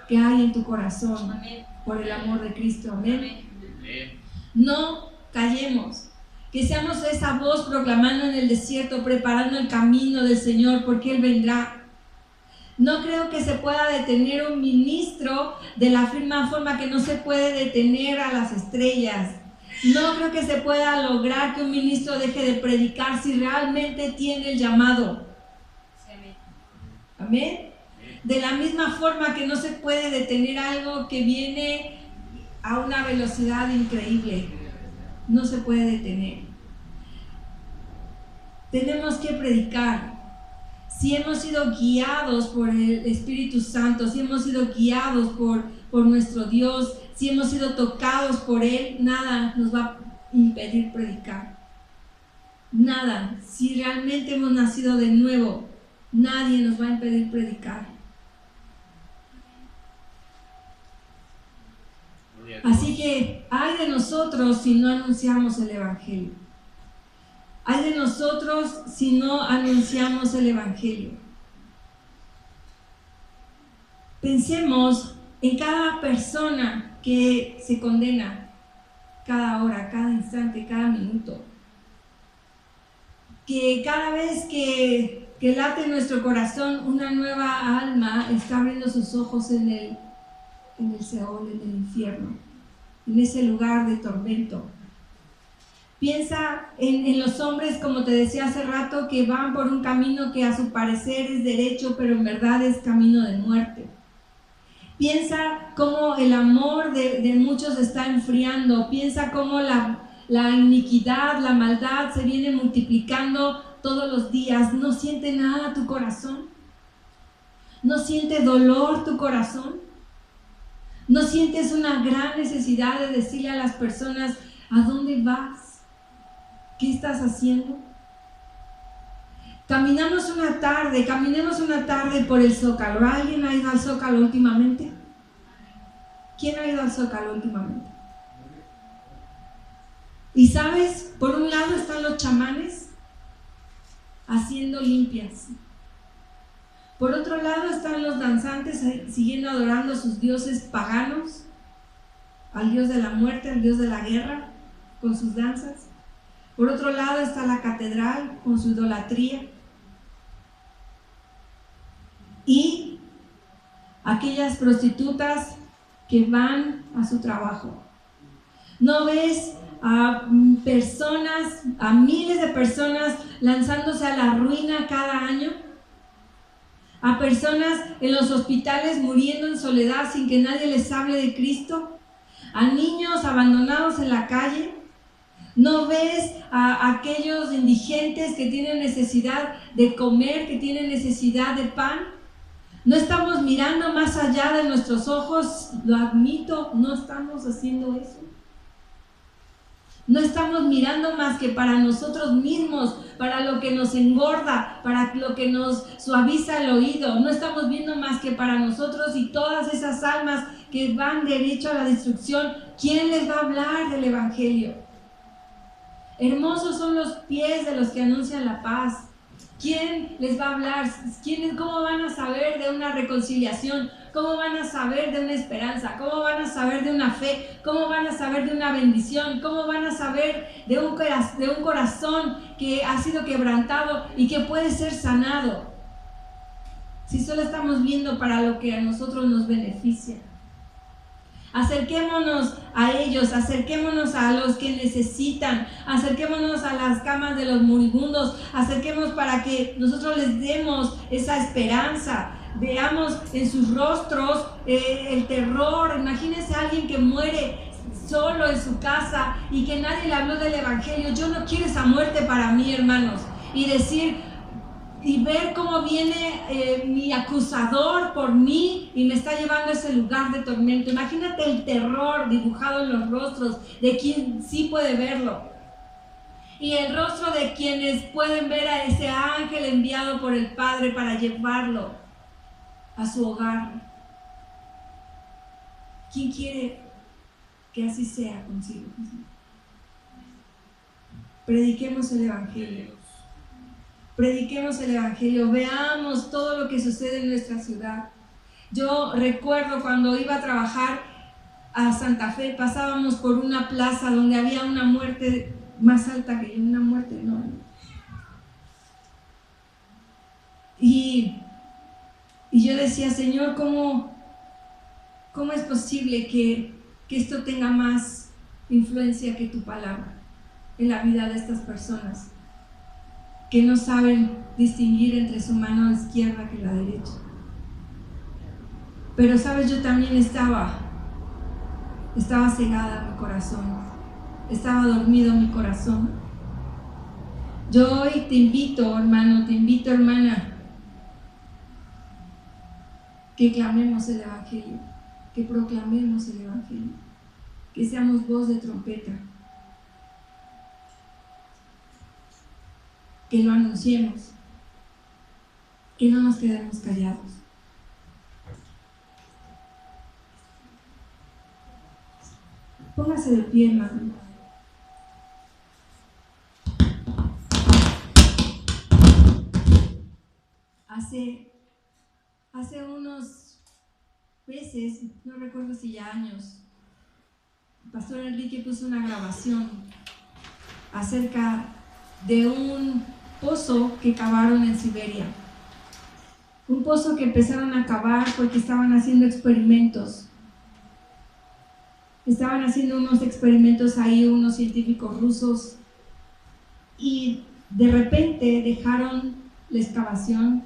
que hay en tu corazón. Amén. Por el amor de Cristo. Amén. Amén. No callemos. Que seamos esa voz proclamando en el desierto, preparando el camino del Señor, porque Él vendrá. No creo que se pueda detener un ministro de la misma forma que no se puede detener a las estrellas. No creo que se pueda lograr que un ministro deje de predicar si realmente tiene el llamado. Amén. De la misma forma que no se puede detener algo que viene a una velocidad increíble. No se puede detener. Tenemos que predicar. Si hemos sido guiados por el Espíritu Santo, si hemos sido guiados por nuestro Dios, si hemos sido tocados por Él, nada nos va a impedir predicar. Nada. Si realmente hemos nacido de nuevo, nadie nos va a impedir predicar. Así que ay de nosotros si no anunciamos el Evangelio. Ay de nosotros si no anunciamos el Evangelio. Pensemos en cada persona que se condena, cada hora, cada instante, cada minuto. Que cada vez que late en nuestro corazón una nueva alma está abriendo sus ojos en el Seol, en el infierno, en ese lugar de tormento. Piensa en los hombres, como te decía hace rato, que van por un camino que a su parecer es derecho, pero en verdad es camino de muerte. Piensa cómo el amor de muchos se está enfriando. Piensa cómo la iniquidad, la maldad se viene multiplicando todos los días. ¿No siente nada tu corazón? ¿No siente dolor tu corazón? ¿No sientes una gran necesidad de decirle a las personas a dónde vas? ¿Qué estás haciendo? Caminemos una tarde por el Zócalo. ¿Alguien ha ido al Zócalo últimamente? ¿Quién ha ido al Zócalo últimamente? Y sabes, por un lado están los chamanes haciendo limpias. Por otro lado están los danzantes siguiendo adorando a sus dioses paganos, al dios de la muerte, al dios de la guerra, con sus danzas. Por otro lado está la catedral con su idolatría. Y aquellas prostitutas que van a su trabajo. ¿No ves a personas, a miles de personas lanzándose a la ruina cada año? A personas en los hospitales muriendo en soledad sin que nadie les hable de Cristo. A niños abandonados en la calle. ¿No ves a aquellos indigentes que tienen necesidad de comer, que tienen necesidad de pan? ¿No estamos mirando más allá de nuestros ojos? Lo admito, no estamos haciendo eso. No estamos mirando más que para nosotros mismos, para lo que nos engorda, para lo que nos suaviza el oído. No estamos viendo más que para nosotros y todas esas almas que van derecho a la destrucción. ¿Quién les va a hablar del Evangelio? Hermosos son los pies de los que anuncian la paz. ¿Quién les va a hablar? ¿Cómo van a saber de una reconciliación? ¿Cómo van a saber de una esperanza? ¿Cómo van a saber de una fe? ¿Cómo van a saber de una bendición? ¿Cómo van a saber de un corazón que ha sido quebrantado y que puede ser sanado? Si solo estamos viendo para lo que a nosotros nos beneficia. Acerquémonos a ellos, acerquémonos a los que necesitan, acerquémonos a las camas de los moribundos, acerquémonos para que nosotros les demos esa esperanza. veamos en sus rostros el terror. Imagínense a alguien que muere solo en su casa y que nadie le habló del evangelio. Yo no quiero esa muerte para mí, hermanos. Y decir y ver cómo viene mi acusador por mí y me está llevando a ese lugar de tormento. Imagínate el terror dibujado en los rostros de quien sí puede verlo, y el rostro de quienes pueden ver a ese ángel enviado por el Padre para llevarlo a su hogar. ¿Quién quiere que así sea consigo mismo? Prediquemos el evangelio. Prediquemos el evangelio, veamos todo lo que sucede en nuestra ciudad. Yo recuerdo cuando iba a trabajar a Santa Fe, pasábamos por una plaza donde había una muerte más alta que una muerte enorme. Y yo decía, Señor, ¿cómo es posible que esto tenga más influencia que tu palabra en la vida de estas personas que no saben distinguir entre su mano izquierda que la derecha? Pero sabes, yo también estaba cegada mi corazón, estaba dormido mi corazón. Yo hoy te invito, hermano, te invito, hermana, que clamemos el evangelio, que proclamemos el evangelio, que seamos voz de trompeta, que lo anunciemos, que no nos quedemos callados. Póngase de pie, hermano. Hace unos meses, no recuerdo si ya años, el pastor Enrique puso una grabación acerca de un pozo que cavaron en Siberia. Un pozo que empezaron a cavar porque estaban haciendo experimentos. Estaban haciendo unos experimentos ahí, unos científicos rusos, y de repente dejaron la excavación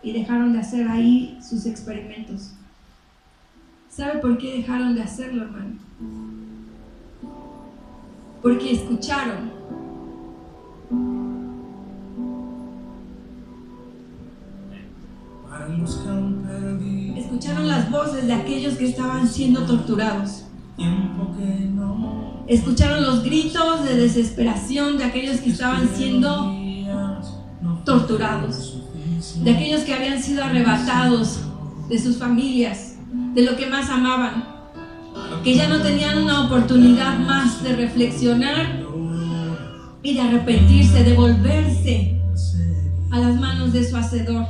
y dejaron de hacer ahí sus experimentos. ¿Sabe por qué dejaron de hacerlo, hermano? Porque escucharon las voces de aquellos que estaban siendo torturados. Escucharon los gritos de desesperación de aquellos que estaban siendo torturados, de aquellos que habían sido arrebatados de sus familias, de lo que más amaban, que ya no tenían una oportunidad más de reflexionar y de arrepentirse, de volverse a las manos de su Hacedor.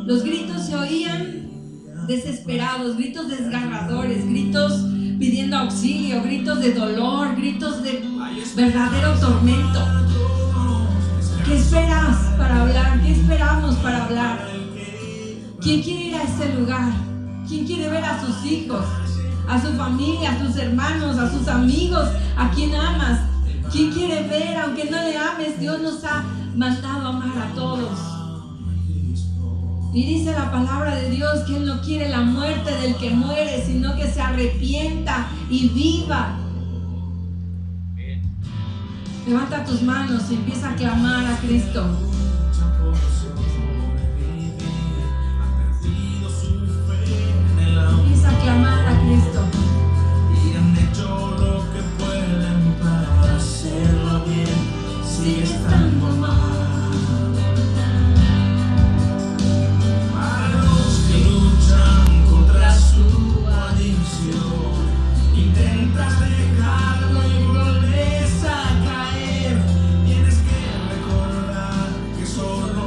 Los gritos se oían desesperados, gritos desgarradores, gritos pidiendo auxilio, gritos de dolor, gritos de verdadero tormento. ¿Qué esperas para hablar? ¿Qué esperamos para hablar? ¿Quién quiere ir a ese lugar? ¿Quién quiere ver a sus hijos, a su familia, a sus hermanos, a sus amigos, a quien amas? ¿Quién quiere ver, aunque no le ames? Dios nos ha mandado a amar a todos. Y dice la palabra de Dios que Él no quiere la muerte del que muere, sino que se arrepienta y viva. Levanta tus manos y empieza a clamar a Cristo. Empieza a clamar a Cristo. Y han hecho lo que pueden para hacerlo bien. Sigue estando mal. Intentas dejarlo y vuelves a caer. Tienes que recordar que solo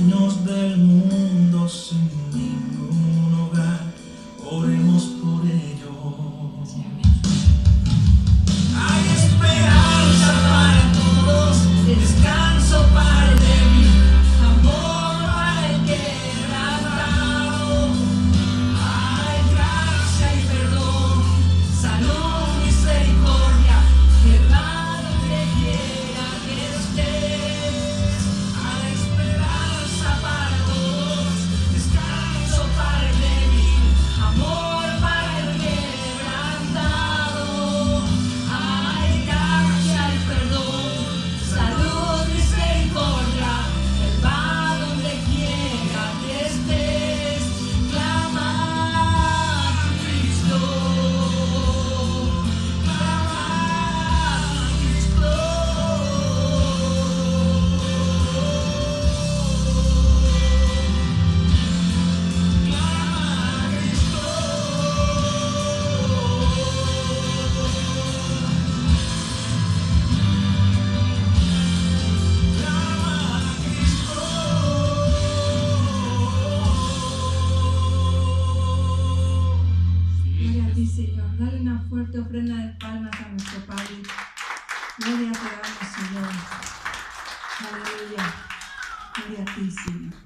dueños del mundo sin ningún hogar, oremos por ellos. Hay esperanza para todos, descanso para el débil, amor para el quebrantado. Hay gracia y perdón, salud, misericordia, que va donde quiera que estés. Hay esperanza para todos, descanso para el débil, amor para el quebrantado. Hay gracia y perdón, salud, misericordia, Él va donde quiera que estés. Clama a Cristo, clama a Cristo. Gloria a ti, Señor. Dale una fuerte ofrenda de palmas a nuestro Padre. Gloria te damos, Señor. Aleluya. Gloria a ti, Señor.